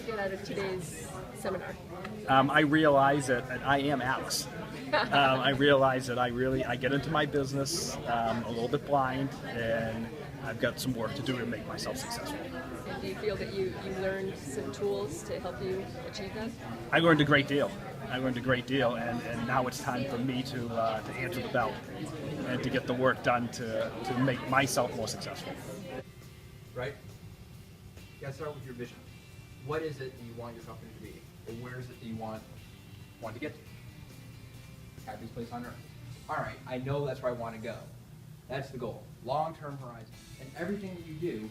get out of today's seminar? I realize that I am Alex. I realize that I get into my business a little bit blind, and I've got some work to do to make myself successful. And do you feel that you learned some tools to help you achieve that? I learned a great deal. And now it's time for me to answer the bell and to get the work done to make myself more successful. Right? You gotta start with your vision. What is it that you want your company to be? Or where is it that you want to get to? Happiest place on earth. Alright, I know that's where I want to go. That's the goal. Long-term horizon. And everything that you do,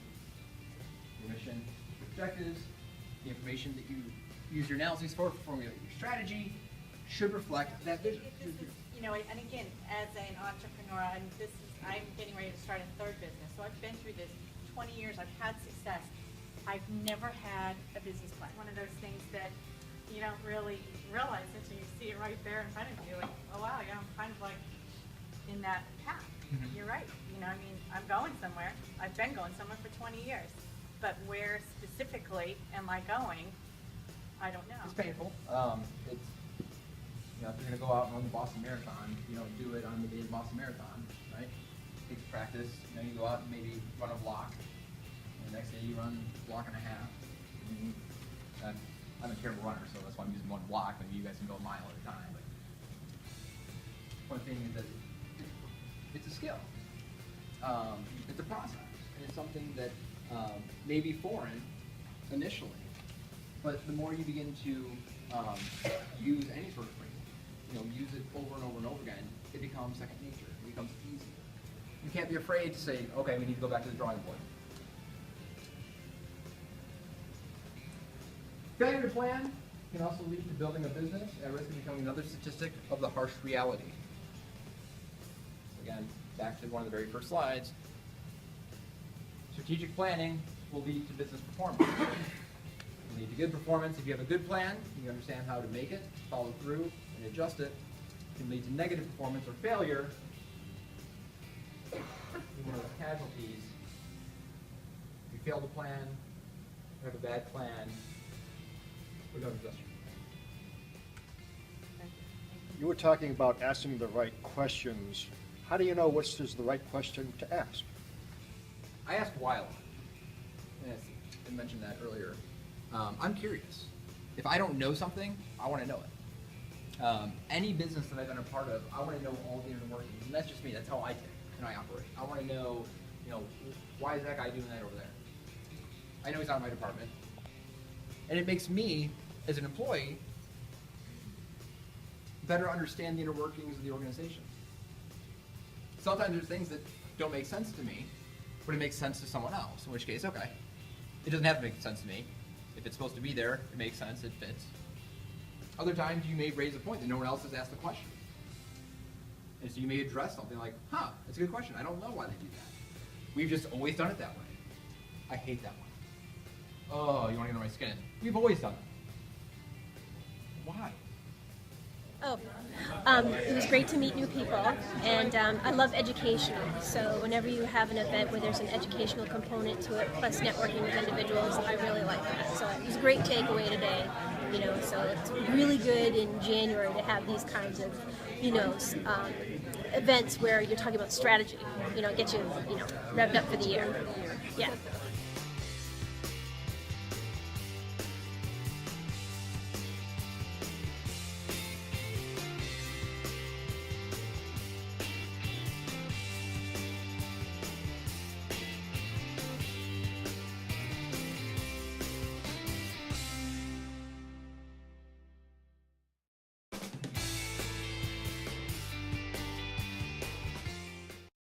your mission, your objectives, the information that you use your analyses for, formulate your strategy, should reflect that vision. You know, and again, as an entrepreneur, I'm getting ready to start a third business. So I've been through this 20 years. I've had success. I've never had a business plan. One of those things that you don't really realize until you see it right there in front of you. Like, oh wow, yeah, I'm kind of like in that path. Mhm. You're right. You know, I mean, I'm going somewhere. I've been going somewhere for 20 years. But where specifically am I going? I don't know. It's painful. It's, you know, if you're going to go out and run the Boston Marathon, you don't do it on the day of the Boston Marathon, right? Take practice. You know, you go out and maybe run a block. And the next day you run a block and a half. I'm a terrible runner, so that's why I'm using one block. Maybe you guys can go a mile at a time. But one thing is that it's a skill. It's a process. And it's something that may be foreign initially. But the more you begin to use any sort of framework, you know, use it over and over and over again, it becomes second nature. It becomes easier. You can't be afraid to say, okay, we need to go back to the drawing board. Failure to plan can also lead to building a business at risk of becoming another statistic of the harsh reality. So again, back to one of the very first slides. Strategic planning will lead to business performance. Will lead to good performance if you have a good plan, you understand how to make it, follow through, and adjust it. It can lead to negative performance or failure. One of the casualties. If you fail to plan, you have a bad plan, we're going to adjust. You were talking about asking the right questions. How do you know which is the right question to ask? I asked why a lot. Yes, I mentioned that earlier. I'm curious. If I don't know something, I want to know it. Any business that I've been a part of, I want to know all the inner workings, and that's just me. That's how I think and I operate. I want to know, why is that guy doing that over there? I know he's not in my department, and it makes me, as an employee, better understand the inner workings of the organization. Sometimes there's things that don't make sense to me, but it makes sense to someone else, in which case, okay. It doesn't have to make sense to me. If it's supposed to be there, it makes sense, it fits. Other times you may raise a point that no one else has asked the question. And so you may address something like, that's a good question. I don't know why they do that. We've just always done it that way. I hate that one. Oh, you want to get under my skin? We've always done it. Why? Oh, it was great to meet new people, and I love educational. So whenever you have an event where there's an educational component to it, plus networking with individuals, I really like that. So it was a great takeaway today. So it's really good in January to have these kinds of, events where you're talking about strategy. Get you, revved up for the year. Yeah.